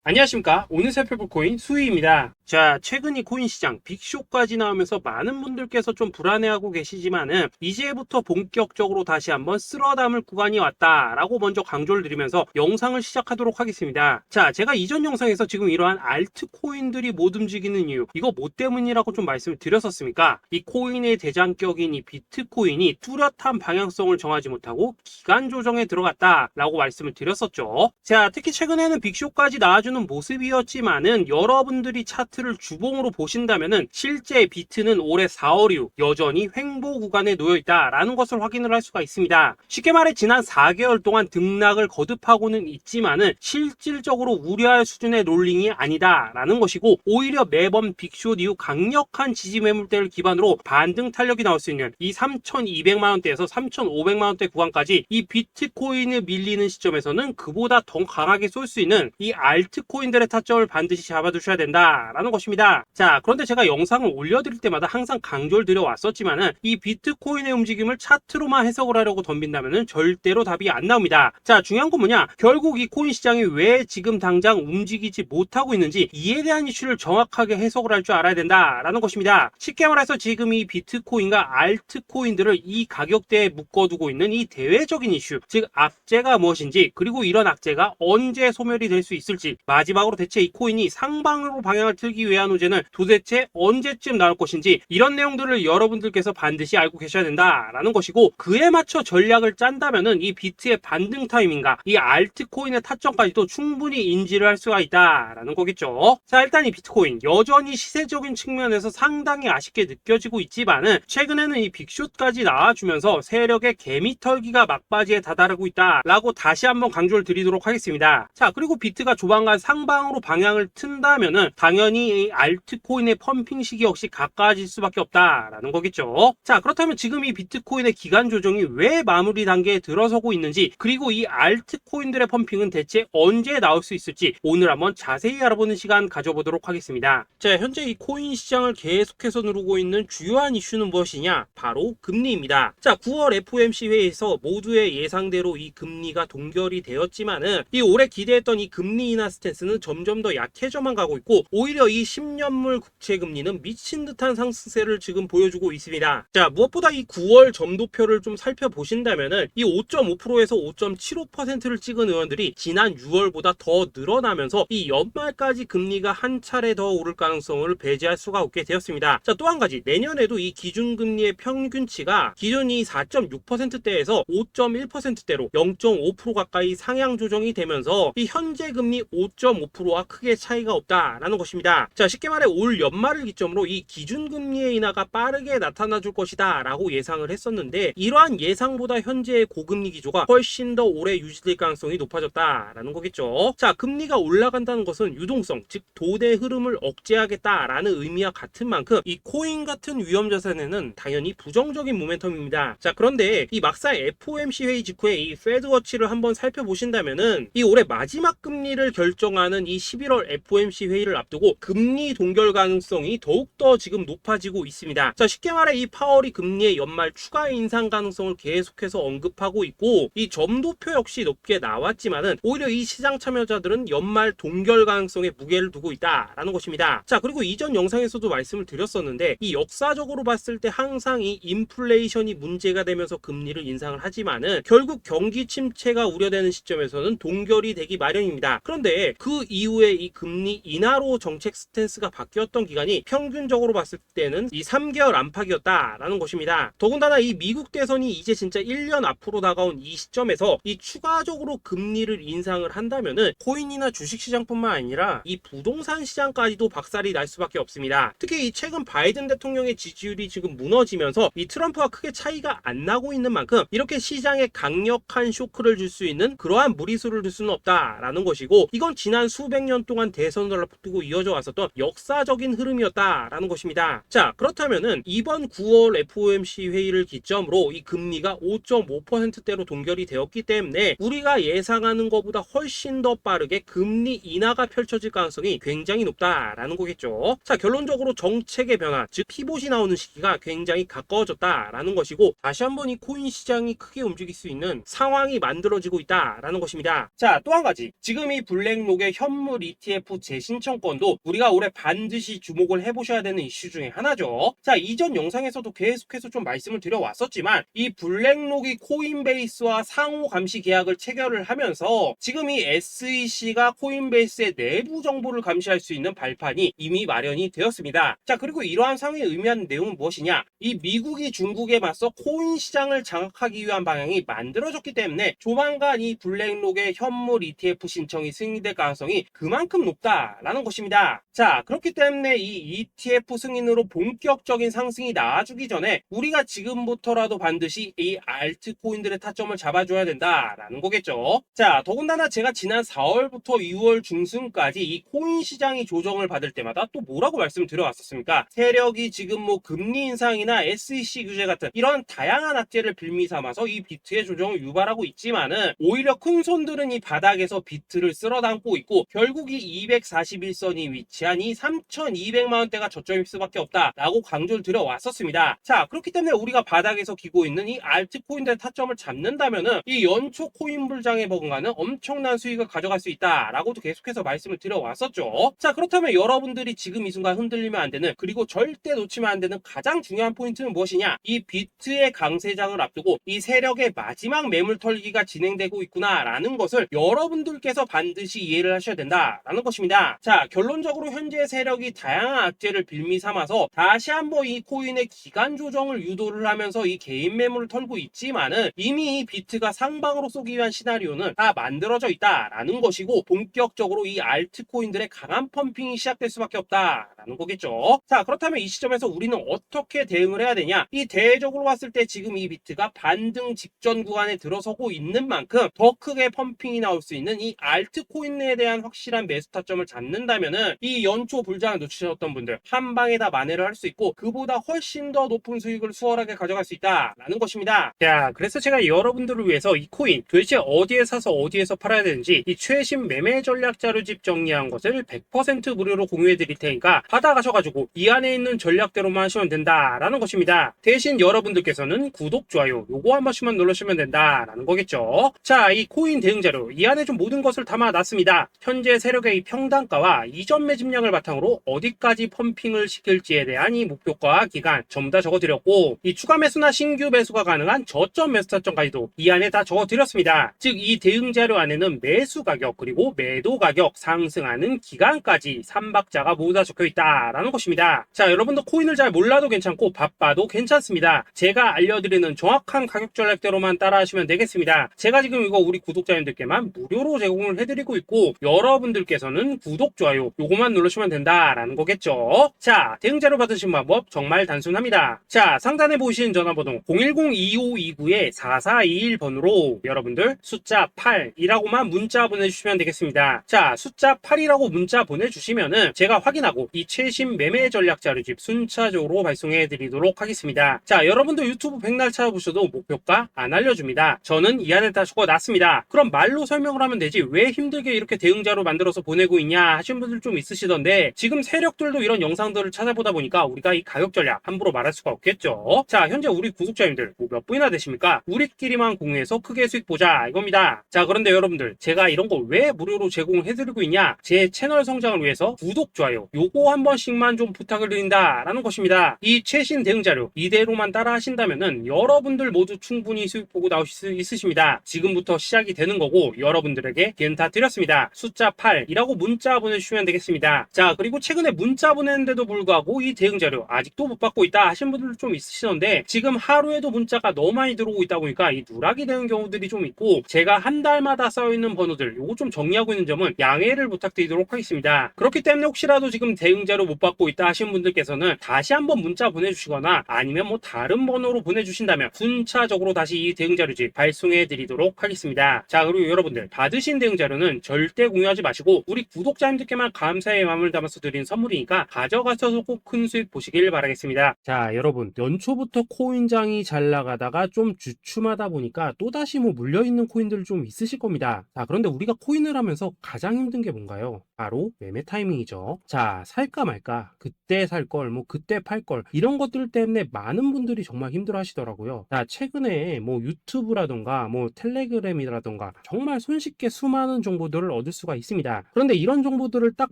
안녕하십니까. 오늘 살펴볼 코인 수희입니다. 자, 최근 이 코인 시장 빅쇼까지 나오면서 많은 분들께서 좀 불안해하고 계시지만은 이제부터 본격적으로 다시 한번 쓸어 담을 구간이 왔다라고 먼저 강조를 드리면서 영상을 시작하도록 하겠습니다. 자, 제가 이전 영상에서 지금 이러한 알트코인들이 못 움직이는 이유, 이거 뭐 때문이라고 좀 말씀을 드렸었습니까? 이 코인의 대장격인 이 비트코인이 뚜렷한 방향성을 정하지 못하고 기간 조정에 들어갔다라고 말씀을 드렸었죠. 자, 특히 최근에는 빅쇼까지 나와주는 모습이었지만은 여러분들이 차트를 주봉으로 보신다면은 실제 비트는 올해 4월 이후 여전히 횡보 구간에 놓여 있다라는 것을 확인을 할 수가 있습니다. 쉽게 말해 지난 4개월 동안 등락을 거듭하고는 있지만은 실질적으로 우려할 수준의 롤링이 아니다라는 것이고, 오히려 매번 빅숏 이후 강력한 지지 매물대를 기반으로 반등 탄력이 나올 수 있는 이 3,200만 원대에서 3,500만 원대 구간까지 이 비트코인을 밀리는 시점에서는 그보다 더 강하게 쏠 수 있는 이 알트코인들의 타점을 반드시 잡아두셔야 된다라는 것입니다. 자, 그런데 제가 영상을 올려드릴 때마다 항상 강조를 드려왔었지만은 이 비트코인의 움직임을 차트로만 해석을 하려고 덤빈다면은 절대로 답이 안 나옵니다. 자, 중요한 건 뭐냐? 결국 이 코인 시장이 왜 지금 당장 움직이지 못하고 있는지 이에 대한 이슈를 정확하게 해석을 할 줄 알아야 된다라는 것입니다. 쉽게 말해서 지금 이 비트코인과 알트코인들을 이 가격대에 묶어두고 있는 이 대외적인 이슈, 즉 악재가 무엇인지, 그리고 이런 악재가 언제 소멸이 될 수 있을지, 마지막으로 대체 이 코인이 상방으로 방향을 틀기 위한 호재는 도대체 언제쯤 나올 것인지, 이런 내용들을 여러분들께서 반드시 알고 계셔야 된다라는 것이고, 그에 맞춰 전략을 짠다면은 이 비트의 반등 타이밍과 이 알트코인의 타점까지도 충분히 인지를 할 수가 있다라는 거겠죠. 자, 일단 이 비트코인 여전히 시세적인 측면에서 상당히 아쉽게 느껴지고 있지만은 최근에는 이 빅숏까지 나와주면서 세력의 개미털기가 막바지에 다다르고 있다라고 다시 한번 강조를 드리도록 하겠습니다. 자, 그리고 비트가 조만간 상방으로 방향을 튼다면은 당연히 이 알트코인의 펌핑 시기 역시 가까워질 수밖에 없다라는 거겠죠. 자, 그렇다면 지금 이 비트코인의 기간 조정이 왜 마무리 단계에 들어서고 있는지, 그리고 이 알트코인들의 펌핑은 대체 언제 나올 수 있을지 오늘 한번 자세히 알아보는 시간 가져보도록 하겠습니다. 자, 현재 이 코인 시장을 계속해서 누르고 있는 주요한 이슈는 무엇이냐? 바로 금리입니다. 자, 9월 FOMC 회의에서 모두의 예상대로 이 금리가 동결이 되었지만은 이 올해 기대했던 이 금리 인하 스탠스는 점점 더 약해져만 가고 있고, 오히려 이 10년물 국채 금리는 미친 듯한 상승세를 지금 보여주고 있습니다. 자, 무엇보다 이 9월 점도표를 좀 살펴보신다면은 이 5.5%에서 5.75%를 찍은 의원들이 지난 6월보다 더 늘어나면서 이 연말까지 금리가 한 차례 더 오를 가능성을 배제할 수가 없게 되었습니다. 자, 또 한 가지, 내년에도 이 기준금리의 평균치가 기존이 4.6%대에서 5.1%대로 0.5% 가까이 상향 조정이 되면서 이 현재 금리 5.5%와 크게 차이가 없다라는 것입니다. 자, 쉽게 말해 올 연말을 기점으로 이 기준금리의 인하가 빠르게 나타나 줄 것이다 라고 예상을 했었는데, 이러한 예상보다 현재의 고금리 기조가 훨씬 더 오래 유지될 가능성이 높아졌다라는 거겠죠. 자, 금리가 올라간다는 것은 유동성, 즉 돈의 흐름을 억제하겠다라는 의미와 같은 만큼 이 코인 같은 위험 자산에는 당연히 부정적인 모멘텀입니다. 자, 그런데 이 막상 FOMC 회의 직후에 이 페드워치를 한번 살펴보신다면은 이 올해 마지막 금리를 결정하는 이 11월 FOMC 회의를 앞두고 금리 동결 가능성이 더욱더 지금 높아지고 있습니다. 자, 쉽게 말해 이 파월이 금리의 연말 추가 인상 가능성을 계속해서 언급하고 있고, 이 점도표 역시 높게 나왔지만은 오히려 이 시장 참여자들은 연말 동결 가능성에 무게를 두고 있다라는 것입니다. 자, 그리고 이전 영상에서도 말씀을 드렸었는데 이 역사적으로 봤을 때 항상 이 인플레이션이 문제가 되면서 금리를 인상을 하지만은 결국 경기 침체가 우려되는 시점에서는 동결이 되기 마련입니다. 그런데 그 이후에 이 금리 인하로 정책 스탠스가 바뀌었던 기간이 평균적으로 봤을 때는 이 3개월 안팎이었다라는 것입니다. 더군다나 이 미국 대선이 이제 진짜 1년 앞으로 다가온 이 시점에서 이 추가적으로 금리를 인상을 한다면은 코인이나 주식시장뿐만 아니라 이 부동산 시장까지도 박살이 날 수밖에 없습니다. 특히 이 최근 바이든 대통령의 지지율이 지금 무너지면서 이 트럼프와 크게 차이가 안 나고 있는 만큼 이렇게 시장에 강력한 쇼크를 줄 수 있는 그러한 무리수를 둘 수는 없다라는 것이고, 이건 지난 수백 년 동안 대선을 앞두고 이어져 왔었던 역사적인 흐름이었다라는 것입니다. 자, 그렇다면은 이번 9월 FOMC 회의를 기점으로 이 금리가 5.5%대로 동결이 되었기 때문에 우리가 예상하는 것보다 훨씬 더 빠르게 금리 인하가 펼쳐질 가능성이 굉장히 높다라는 거겠죠. 자, 결론적으로 정책의 변화, 즉 피봇이 나오는 시기가 굉장히 가까워졌다라는 것이고, 다시 한번 이 코인 시장이 크게 움직일 수 있는 상황이 만들어지고 있다라는 것입니다. 자, 또 한 가지, 지금 이 블랙 블랙록의 현물 ETF 재신청권도 우리가 올해 반드시 주목을 해보셔야 되는 이슈 중에 하나죠. 자, 이전 영상에서도 계속해서 좀 말씀을 드려왔었지만 이 블랙록이 코인베이스와 상호 감시 계약을 체결을 하면서 지금 이 SEC가 코인베이스의 내부 정보를 감시할 수 있는 발판이 이미 마련이 되었습니다. 자, 그리고 이러한 상황이 의미하는 내용은 무엇이냐? 이 미국이 중국에 맞서 코인 시장을 장악하기 위한 방향이 만들어졌기 때문에 조만간 이 블랙록의 현물 ETF 신청이 승인될 가능성이 그만큼 높다라는 것입니다. 자, 그렇기 때문에 이 ETF 승인으로 본격적인 상승이 나와주기 전에 우리가 지금부터라도 반드시 이 알트코인들의 타점을 잡아줘야 된다라는 거겠죠. 자, 더군다나 제가 지난 4월부터 6월 중순까지 이 코인 시장이 조정을 받을 때마다 또 뭐라고 말씀드려왔었습니까? 세력이 지금 뭐 금리 인상이나 SEC 규제 같은 이런 다양한 악재를 빌미 삼아서 이 비트의 조정을 유발하고 있지만은 오히려 큰 손들은 이 바닥에서 비트를 쓸어 담고 있고 결국 이 241선이 위치한 이 3,200만 원대가 저점일 수밖에 없다라고 강조를 드려왔었습니다. 자, 그렇기 때문에 우리가 바닥에서 기고 있는 이 알트코인들의 타점을 잡는다면은 이 연초 코인 불장에 버금가는 엄청난 수익을 가져갈 수 있다라고도 계속해서 말씀을 드려왔었죠. 자, 그렇다면 여러분들이 지금 이 순간 흔들리면 안 되는, 그리고 절대 놓치면 안 되는 가장 중요한 포인트는 무엇이냐? 이 비트의 강세장을 앞두고 이 세력의 마지막 매물 털기가 진행되고 있구나라는 것을 여러분들께서 반드시 이해를 하셔야 된다라는 것입니다. 자, 결론적으로 현재 세력이 다양한 악재를 빌미 삼아서 다시 한번 이 코인의 기간 조정을 유도를 하면서 이 개인 매물을 털고 있지만은 이미 이 비트가 상방으로 쏘기 위한 시나리오는 다 만들어져 있다라는 것이고 본격적으로 이 알트코인들의 강한 펌핑이 시작될 수밖에 없다라는 거겠죠. 자, 그렇다면 이 시점에서 우리는 어떻게 대응을 해야 되냐? 이 대외적으로 봤을 때 지금 이 비트가 반등 직전 구간에 들어서고 있는 만큼 더 크게 펌핑이 나올 수 있는 이 알트코인에 대한 확실한 매수 타점을 잡는다면은 이 연초 불장을 놓치셨던 분들 한 방에 다 만회를 할 수 있고 그보다 훨씬 더 높은 수익을 수월하게 가져갈 수 있다라는 것입니다. 자, 그래서 제가 여러분들을 위해서 이 코인 도대체 어디에 사서 어디에서 팔아야 되는지 이 최신 매매 전략 자료집 정리한 것을 100% 무료로 공유해 드릴 테니까 받아가셔가지고 이 안에 있는 전략대로만 하시면 된다라는 것입니다. 대신 여러분들께서는 구독, 좋아요 요거 한 번씩만 눌러주시면 된다라는 거겠죠. 자, 이 코인 대응 자료 이 안에 좀 모든 것을 담아놨습니다. 현재 세력의 이 평단가와 이전 매집량을 바탕으로 어디까지 펌핑을 시킬지에 대한 이 목표가 기간 전부 다 적어드렸고 이 추가 매수나 신규 매수가 가능한 저점 매수 타점까지도 이 안에 다 적어드렸습니다. 즉 이 대응 자료 안에는 매수 가격 그리고 매도 가격 상승하는 기간까지 3박자가 모두 다 적혀 있다라는 것입니다. 자, 여러분도 코인을 잘 몰라도 괜찮고 바빠도 괜찮습니다. 제가 알려드리는 정확한 가격 전략대로만 따라하시면 되겠습니다. 제가 지금 이거 우리 구독자님들께만 무료로 제공을 해드리고 있고 여러분들께서는 구독, 좋아요 요거만 누르시면 된다라는 거겠죠. 자, 대응 자료 받으신 방법 정말 단순합니다. 자, 상단에 보이시는 전화번호 010-2529-4421번으로 여러분들 숫자 8이라고만 문자 보내주시면 되겠습니다. 자, 숫자 8이라고 문자 보내주시면은 제가 확인하고 이 최신 매매 전략 자료집 순차적으로 발송해 드리도록 하겠습니다. 자, 여러분도 유튜브 백날 찾아보셔도 목표가 안 알려줍니다. 저는 이 안에 다 적어놨습니다. 그럼 말로 설명을 하면 되지 왜 힘들게 이렇게 대응 자료 만들어서 보내고 있냐 하시는 분들 좀 있으시던데 지금 세력들도 이런 영상들을 찾아보다 보니까 우리가 이 가격 전략 함부로 말할 수가 없겠죠. 자, 현재 우리 구독자님들 뭐 몇 분이나 되십니까? 우리끼리만 공유해서 크게 수익 보자 이겁니다. 자, 그런데 여러분들 제가 이런 거 왜 무료로 제공을 해드리고 있냐? 제 채널 성장을 위해서 구독, 좋아요 요거 한 번씩만 좀 부탁을 드린다라는 것입니다. 이 최신 대응 자료 이대로만 따라 하신다면은 여러분들 모두 충분히 수익 보고 나오실 수 있으십니다. 지금부터 시작이 되는 거고 여러분들에게 기회는 다 드렸습니다. 숫자 8이라고 문자 보내주시면 되겠습니다. 자, 그리고 최근에 문자 보냈는데도 불구하고 이 대응 자료 아직도 못 받고 있다 하시는 분들 좀 있으시던데 지금 하루에도 문자가 너무 많이 들어오고 있다 보니까 이 누락이 되는 경우들이 좀 있고 제가 한 달마다 쌓여있는 번호들 요거 좀 정리하고 있는 점은 양해를 부탁드리도록 하겠습니다. 그렇기 때문에 혹시라도 지금 대응 자료 못 받고 있다 하시는 분들께서는 다시 한번 문자 보내주시거나 아니면 뭐 다른 번호로 보내주신다면 순차적으로 다시 이 대응 자료집 발송해 드리도록 하겠습니다. 자, 그리고 여러분들 받으신 대응 자료는 절대 공유하지 마시고 우리 구독자님들께만 감사의 마음을 담아서 드린 선물이니까 가져가셔서 꼭 큰 수익 보시길 바라겠습니다. 자, 여러분 연초부터 코인장이 잘 나가다가 좀 주춤하다 보니까 또다시 뭐 물려있는 코인들 좀 있으실 겁니다. 자, 그런데 우리가 코인을 하면서 가장 힘든 게 뭔가요? 바로 매매 타이밍이죠. 자, 살까 말까, 그때 살 걸, 뭐 그때 팔 걸, 이런 것들 때문에 많은 분들이 정말 힘들어 하시더라고요. 자, 최근에 뭐 유튜브라던가 뭐 텔레그램이라던가 정말 손쉽게 수많은 정보들을 얻을 수가 있습니다. 그런데 이런 정보들을 딱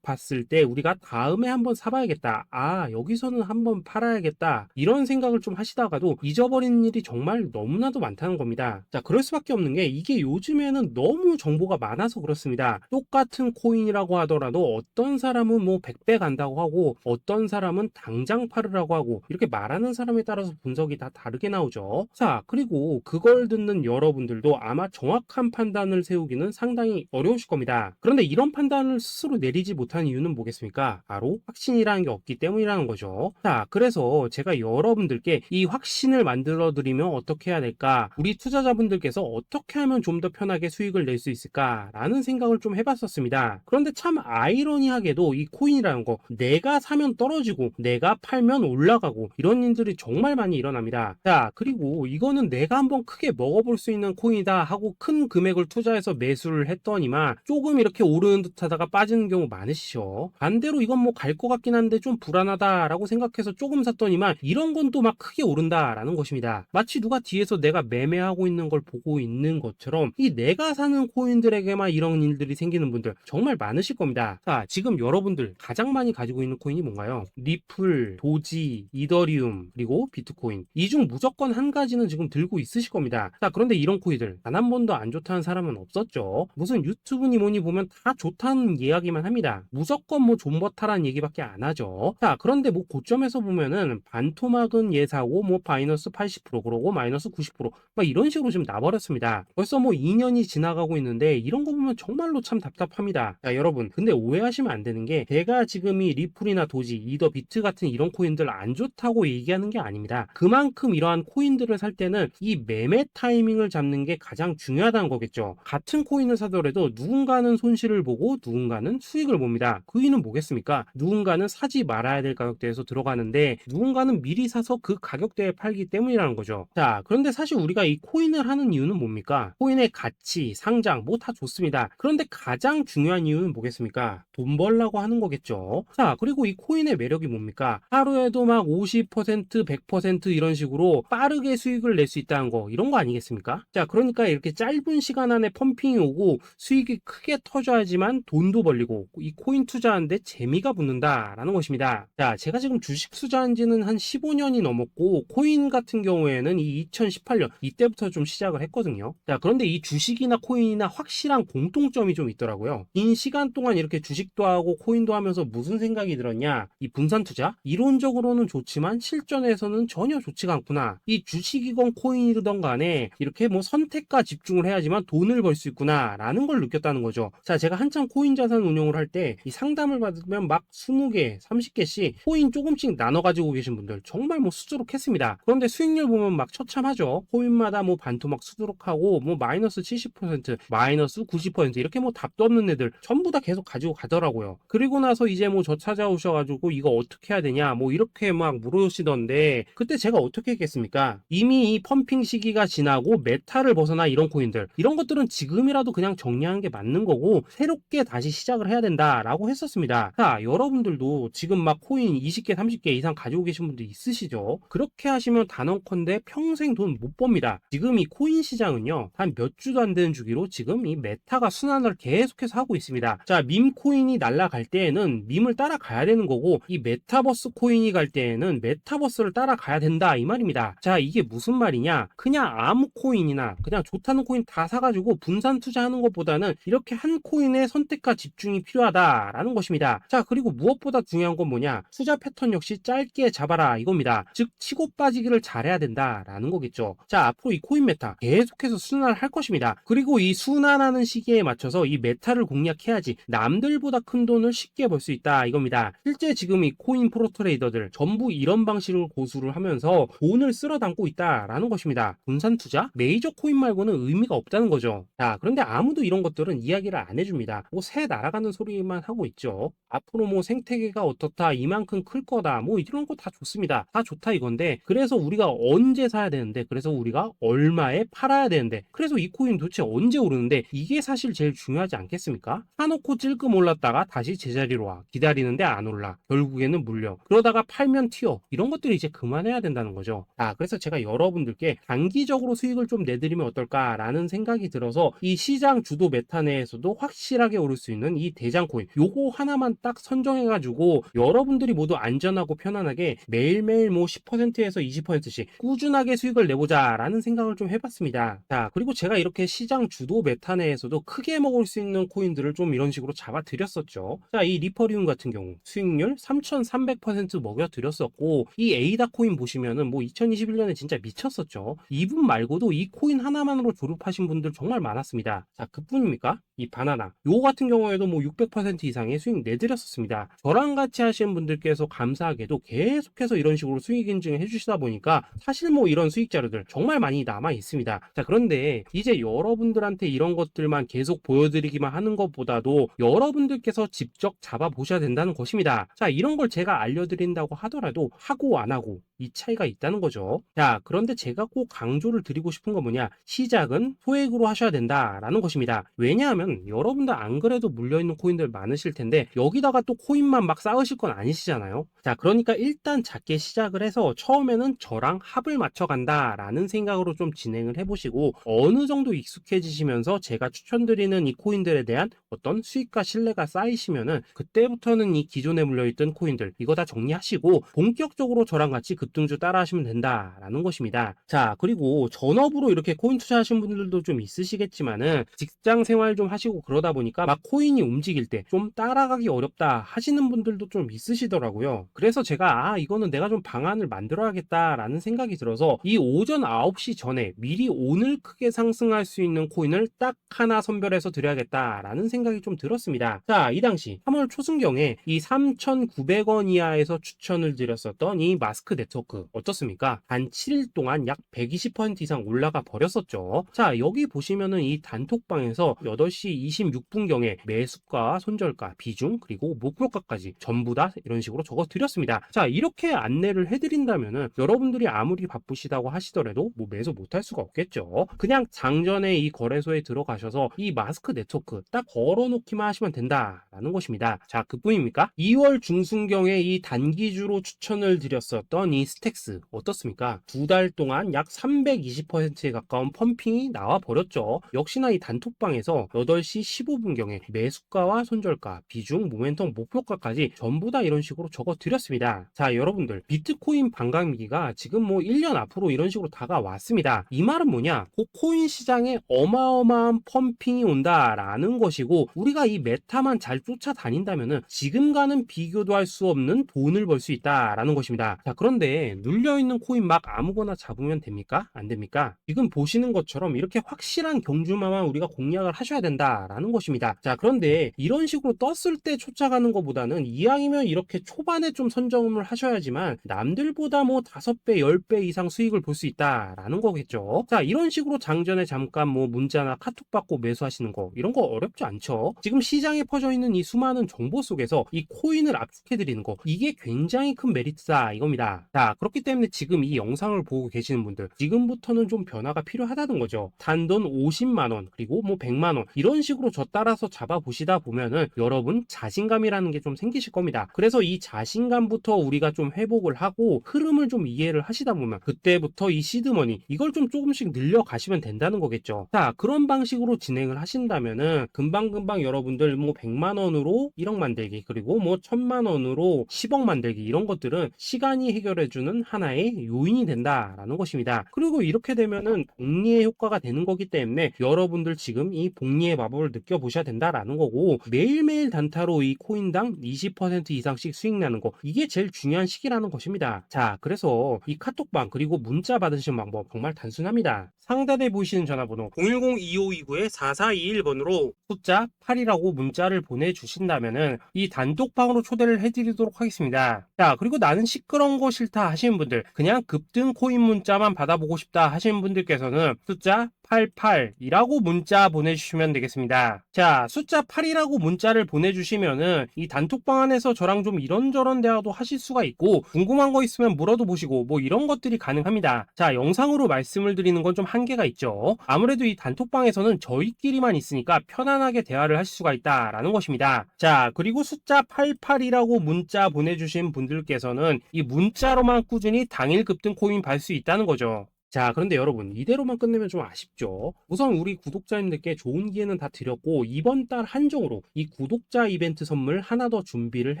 봤을 때 우리가 다음에 한번 사봐야겠다, 아 여기서는 한번 팔아야겠다, 이런 생각을 좀 하시다가도 잊어버리는 일이 정말 너무나도 많다는 겁니다. 자, 그럴 수밖에 없는 게 이게 요즘에는 너무 정보가 많아서 그렇습니다. 똑같은 코인이라고 하더라도 어떤 사람은 뭐 100배 간다고 하고 어떤 사람은 당장 팔으라고 하고, 이렇게 말하는 사람에 따라서 분석이 다 다르게 나오죠. 자, 그리고 그걸 듣는 여러분들도 아마 정확한 판단을 세우기는 상당히 어려우실 겁니다. 그런데 이런 판단을 스스로 내리지 못한 이유는 뭐겠습니까? 바로 확신이라는 게 없기 때문이라는 거죠. 자, 그래서 제가 여러분들께 이 확신을 만들어 드리면 어떻게 해야 될까, 우리 투자자분들께서 어떻게 하면 좀 더 편하게 수익을 낼 수 있을까 라는 생각을 좀 해봤었습니다. 그런데 참 아이러니하게도 이 코인이라는 거, 내가 사면 떨어지고 내가 팔면 올라가고 이런 일들이 정말 많이 일어납니다. 자, 그리고 이거는 내가 한번 크게 먹어볼 수 있는 코인이다 하고 큰 금액을 투자해서 매수를 했더니만 조금 이렇게 오르는 듯 하다가 빠지는 경우 많으시죠. 반대로 이건 뭐 갈 것 같긴 한데 좀 불안하다 라고 생각해서 조금 샀더니만 이런 건 또 막 크게 오른다 라는 것입니다. 마치 누가 뒤에서 내가 매매하고 있는 걸 보고 있는 것처럼 이 내가 사는 코인들에게만 이런 일들이 생기는 분들 정말 많으실 겁니다. 자, 지금 여러분들 가장 많이 가지고 있는 코인이 뭔가요? 리플, 도지, 이더리움, 그리고 비트코인. 이 중 무조건 한 가지는 지금 들고 있으실 겁니다. 자, 그런데 이런 코인들 단 한 번도 안 좋다는 사람은 없었죠. 무슨 유튜브니 뭐니 보면 다 좋다는 이야기만 합니다. 무조건 뭐 존버타라는 얘기밖에 안 하죠. 자, 그런데 뭐 고점에서 보면은 반토막은 예사고 뭐 마이너스 80% 그러고 마이너스 90%막 이런 식으로 지금 나버렸습니다. 벌써 뭐 2년이 지나가고 있는데 이런 거 보면 정말로 참 답답합니다. 자, 여러분, 근데 오해하시면 안 되는 게 제가 지금 이 리플이나 도지, 이더, 비트 같은 이런 코인들 안 좋다고 얘기하는 게 아닙니다. 그만큼 이러한 코인들을 살 때는 이 매매 타이밍을 잡는 게 가장 중요하다는 거겠죠. 같은 코인을 사더라도 누군가는 손실을 보고 누군가는 수익을 봅니다. 그 이유는 뭐겠습니까? 누군가는 사지 말아야 될 가격대에서 들어가는데 누군가는 미리 사서 그 가격대에 팔기 때문이라는 거죠. 자, 그런데 사실 우리가 이 코인을 하는 이유는 뭡니까? 코인의 가치, 상장 뭐 다 좋습니다. 그런데 가장 중요한 이유는 뭐겠습니까? 돈 벌라고 하는 거겠죠. 자, 그리고 이 코인의 매력이 뭡니까? 하루에도 막 50%, 100% 이런 식으로 빠르게 수익을 낼 수 있다는 거, 이런 거 아니겠습니까? 자, 그러니까 이렇게 짧은 시간 안에 펌핑이 오고 수익이 크게 터져야지만 돈도 벌리고 이 코인 투자하는데 재미가 붙는다라는 것입니다. 자, 제가 지금 주식 투자한 지는 한 15년이 넘었고 코인 같은 경우에는 이 2018년 이때부터 좀 시작을 했거든요. 자, 그런데 이 주식이나 코인이나 확실한 공통점이 좀 있더라고요. 긴 시간 동안 이렇게 주식도 하고 코인도 하면서 무슨 생각이 들었냐? 이 분산 투자? 이론적으로는 좋지만 실전에서는 전혀 좋지가 않구나. 이 주식이건 코인이든 간에 이렇게 뭐 선택과 집중을 해야지만 돈을 벌 수 있구나 라는 걸 느꼈다는 거죠. 자, 제가 한창 코인 자산 운용을 할 때 이 상담을 받으면 막 20개, 30개씩 코인 조금씩 나눠 가지고 계신 분들 정말 뭐 수두룩했습니다. 그런데 수익률 보면 막 처참하죠. 코인마다 뭐 반토막 수두룩하고 뭐 마이너스 70%, 마이너스 90% 이렇게 뭐 답도 없는 애들 전부 다 계속 가지고 가더라고요. 그리고 나서 이제 뭐 저 찾아오셔가지고 이거 어떻게 해야 되냐 뭐 이렇게 막 물으시던데 그때 제가 어떻게 했겠습니까? 이미 이 펌핑 시기가 지나고 메타를 벗어나 이런 코인들, 이런 것들은 지금이라도 그냥 정리하는 게 맞는 거고 새롭게 다시 시작을 해야 된다라고 했었습니다. 자, 여러분들도 지금 막 코인 20개, 30개 이상 가지고 계신 분들 있으시죠? 그렇게 하시면 단언컨대 평생 돈 못 법니다. 지금 이 코인 시장은요, 한 몇 주도 안 되는 주기로 지금 이 메타가 순환을 계속해서 하고 있습니다. 자, 밈 코인이 날아갈 때에는 밈을 따라가야 되는 거고 이 메타버스 코인이 갈 때에는 메타버스를 따라가야 된다 이 말입니다. 자, 이게 무슨 말이냐? 그냥 아무 코인이나 그냥 좋다는 코인 다 사가지고 분산 투자하는 것보다는 이렇게 한 코인의 선택과 집중이 필요하다라는 것입니다. 자, 그리고 무엇보다 중요한 건 뭐냐? 투자 패턴 역시 짧게 잡아라 이겁니다. 즉 치고 빠지기를 잘해야 된다라는 거겠죠. 자, 앞으로 이 코인 메타 계속해서 순환을 할 것입니다. 그리고 이 순환하는 시기에 맞춰서 이 메타를 공략해야지 남들보다 큰 돈을 쉽게 벌 수 있다 이겁니다. 실제 지금 이 코인 프로 트레이더들 전부 이런 방식을 고수를 하면서 돈을 쓸어 담고 있다라는 것입니다. 분산 투자? 메이저 코인 말고는 의미가 없다는 거죠. 자, 그런데 아무도 이런 것들은 이야기를 안 해줍니다. 뭐 새 날아가는 소리만 하고 있죠. 앞으로 뭐 생태계가 어떻다, 이만큼 클 거다, 뭐 이런 거 다 좋습니다. 다 좋다 이건데 그래서 우리가 언제 사야 되는데, 그래서 우리가 얼마에 팔아야 되는데, 그래서 이 코인 도대체 언제 오르는데, 이게 사실 제일 중요하지 않겠습니까? 사놓고 찔끔 올랐다가 다시 제자리로 와. 기다리는데 안 올라. 결국에는 물려. 그러다가 팔면 튀어. 이런 것들을 이제 그만해야 된다는 거죠. 그래서 제가 여러분들께 단기적으로 수익을 좀 내드리면 어떨까라는 생각이 들어서 이 시장 주도 메타 내에서도 확실하게 오를 수 있는 이 대장코인 요거 하나만 딱 선정해가지고 여러분들이 모두 안전하고 편안하게 매일매일 뭐 10%에서 20%씩 꾸준하게 수익을 내보자 라는 생각을 좀 해봤습니다. 자, 그리고 제가 이렇게 시장 주도 메타 내에서도 크게 먹을 수 있는 코인들을 좀 이런 식으로 잡아드렸었죠. 자, 이 리퍼리움 같은 경우 수익률 3300% 먹여드렸었고, 이 에이다 코인 보시면은 뭐 2021년에 진짜 미쳤었죠. 이분 말고도 이 코인 하나만으로 졸업하신 분들 정말 많았습니다. 자, 그뿐입니까? 이 바나나 요거 같은 경우에도 뭐 600% 이상의 수익 내드렸었습니다. 저랑 같이 하시는 분들께서 감사하게도 계속해서 이런 식으로 수익 인증을 해주시다 보니까 사실 뭐 이런 수익 자료들 정말 많이 남아 있습니다. 자, 그런데 이제 여러분들한테 이런 것들만 계속 보여드리기만 하는 것보다도 여러분들께서 직접 잡아보셔야 된다는 것입니다. 자, 이런 걸 제가 알려드린다고 하더라도 하고 안 하고 이 차이가 있다는 거죠. 자, 그런데 제가 꼭 강조를 드리고 싶은 건 뭐냐, 시작은 소액으로 하셔야 된다라는 것입니다. 왜냐하면 여러분들 안 그래도 물려있는 코인들 많으실 텐데 여기다가 또 코인만 막 쌓으실 건 아니시잖아요. 자, 그러니까 일단 작게 시작을 해서 처음에는 저랑 합을 맞춰 간다라는 생각으로 좀 진행을 해보시고, 어느 정도 익숙해지시면서 제가 추천드리는 이 코인들에 대한 어떤 수익과 신뢰가 쌓이시면은 그때부터는 이 기존에 물려있던 코인들 이거 다 정리하시고 본격적으로 저랑 같이 급등주 따라 하시면 된다라는 것입니다. 자, 그리고 전업으로 이렇게 코인 투자하신 분들도 좀 있으시겠지만은 직장 생활 좀 하시고 그러다 보니까 막 코인이 움직일 때 좀 따라가기 어렵다 하시는 분들도 좀 있으시더라고요. 그래서 제가 이거는 내가 좀 방안을 만들어야겠다라는 생각이 들어서 이 오전 9시 전에 미리 오늘 크게 상승할 수 있는 코인을 딱 하나 선별해서 드려야겠다라는 생각이 좀 들었습니다. 자, 이 당시 3월 초순경에 이 3,900원 이하에서 추천을 드렸었던 이 마스크 네트워크 어떻습니까? 단 7일 동안 약 120% 이상 올라가 버렸었죠. 자, 여기 보시면은 이 단톡방에서 8시 26분경에 매수가, 손절가, 비중, 그리고 목표가까지 전부 다 이런 식으로 적어 드렸습니다. 자, 이렇게 안내를 해드린다면은 여러분들이 아무리 바쁘시다고 하시더라도 뭐 매수 못할 수가 없겠죠. 그냥 장전에 이 거래소에 들어가셔서 이 마스크 네트워크 딱 걸어놓기만 하시면 된다라는 것입니다. 자, 그뿐입니까? 2월 중순경에 이 단기주로 추천을 드렸었던 이 스택스 어떻습니까? 2달 동안 약 320%에 가까운 펌핑이 나와 버렸죠. 역시나 이 단톡방에서 8시 15분경에 매수가와 손절가, 비중, 모멘텀, 목표가까지 전부 다 이런 식으로 적어 드렸습니다. 자, 여러분들 비트코인 반감기가 지금 뭐 1년 앞으로 이런 식으로 다가왔습니다. 이 말은 뭐냐? 그 코인 시장에 어마어마한 펌핑이 온다라는 것이고, 우리가 이 메타만 잘 쫓아다닌다면은 지금과는 비교도 할 수 없는 돈을 벌 수 있다라는 것입니다. 자, 그런데 눌려있는 코인 막 아무거나 잡으면 됩니까? 안 됩니까? 지금 보시는 것처럼 이렇게 확실한 경주마만 우리가 공략을 하셔야 된다라는 것입니다. 자, 그런데 이런 식으로 떴을 때 쫓아가는 것보다는 이왕이면 이렇게 초반에 좀 선점을 하셔야지만 남들보다 뭐 5배, 10배 이상 수익을 볼 수 있다라는 거겠죠. 자, 이런 식으로 장전에 잠깐 뭐 문자나 카톡 받고 매수하시는 거 이런 거 어렵지 않죠. 지금 시장에 퍼져 있는 이 수많은 정보 속에서 이 코인을 압축해 드리는 거 이게 굉장히 큰 메리트다 이겁니다. 자, 그렇기 때문에 지금 이 영상을 보고 계시는 분들 지금부터는 좀 변화가 필요하다는 거죠. 단돈 50만원 그리고 뭐 100만원 이런 식으로 저 따라서 잡아보시다 보면은 여러분 자신감이라는 게 좀 생기실 겁니다. 그래서 이 자신감부터 우리가 좀 회복을 하고 흐름을 좀 이해를 하시다 보면 그때부터 이 시드머니 이걸 좀 조금씩 늘려가시면 된다는 거겠죠. 자, 그런 방식으로 진행을 하신다면은 금방금방 여러분들 뭐 100만원으로 1억 만들기 그리고 뭐 1000만원으로 10억 만들기 이런 것들은 시간이 해결해주는 하나의 요인이 된다라는 것입니다. 그리고 이렇게 되면은 복리의 효과가 되는 거기 때문에 여러분들 지금 이 복리의 마법을 느껴보셔야 된다라는 거고, 매일매일 단타로 이 코인당 20% 이상씩 수익 나는 거 이게 제일 중요한 시기라는 것입니다. 자, 그래서 이 카톡방 그리고 문자 받으시는 방법 정말 단순합니다. 상단에 보이시는 전화번호 010-2529-4421번으로 숫자 8이라고 문자를 보내주신다면은 이 단톡방으로 초대를 해드리도록 하겠습니다. 자, 그리고 나는 시끄러운 거 싫다 하시는 분들, 그냥 급등 코인 문자만 받아보고 싶다 하시는 분들께서는 숫자 88이라고 문자 보내주시면 되겠습니다. 자, 숫자 8이라고 문자를 보내주시면은 이 단톡방 안에서 저랑 좀 이런저런 대화도 하실 수가 있고, 궁금한 거 있으면 물어도 보시고 뭐 이런 것들이 가능합니다. 자, 영상으로 말씀을 드리는 건 좀 한계가 있죠. 아무래도 이 단톡방에서는 저희끼리만 있으니까 편안하게 대화를 하실 수가 있다라는 것입니다. 자, 그리고 숫자 88이라고 문자 보내주신 분들께서는 이 문자로만 꾸준히 당일 급등 코인 받을 수 있다는 거죠. 자, 그런데 여러분, 이대로만 끝내면 좀 아쉽죠. 우선 우리 구독자님들께 좋은 기회는 다 드렸고, 이번 달 한정으로 이 구독자 이벤트 선물 하나 더 준비를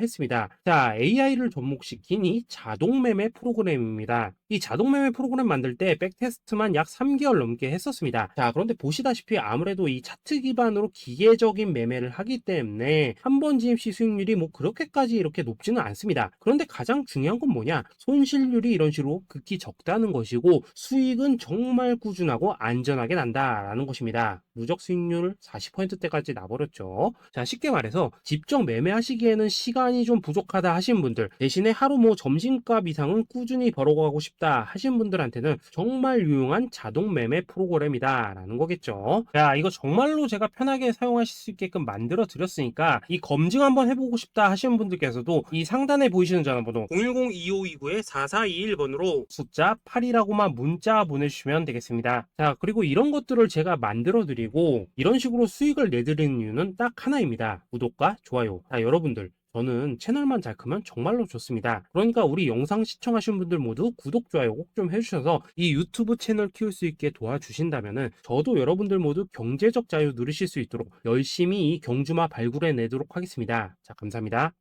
했습니다. 자, AI를 접목시킨 이 자동 매매 프로그램입니다. 이 자동 매매 프로그램 만들 때 백테스트만 약 3개월 넘게 했었습니다. 자, 그런데 보시다시피 아무래도 이 차트 기반으로 기계적인 매매를 하기 때문에 한 번 GMC 수익률이 뭐 그렇게까지 이렇게 높지는 않습니다. 그런데 가장 중요한 건 뭐냐? 손실률이 이런 식으로 극히 적다는 것이고, 수익은 정말 꾸준하고 안전하게 난다라는 것입니다. 누적 수익률 40%대까지 나버렸죠. 자, 쉽게 말해서 직접 매매하시기에는 시간이 좀 부족하다 하신 분들, 대신에 하루 뭐 점심값 이상은 꾸준히 벌어가고 싶다 하신 분들한테는 정말 유용한 자동 매매 프로그램이다 라는 거겠죠. 자, 이거 정말로 제가 편하게 사용하실 수 있게끔 만들어 드렸으니까 이 검증 한번 해보고 싶다 하시는 분들께서도 이 상단에 보이시는 전화번호 010-2529-4421번으로 숫자 8이라고만 문자 보내주시면 되겠습니다. 자, 그리고 이런 것들을 제가 만들어 드리고 이런 식으로 수익을 내드리는 이유는 딱 하나입니다. 구독과 좋아요. 자, 여러분들, 저는 채널만 잘 크면 정말로 좋습니다. 그러니까 우리 영상 시청하신 분들 모두 구독, 좋아요 꼭 좀 해주셔서 이 유튜브 채널 키울 수 있게 도와주신다면은 저도 여러분들 모두 경제적 자유 누리실 수 있도록 열심히 이 경주마 발굴해 내도록 하겠습니다. 자, 감사합니다.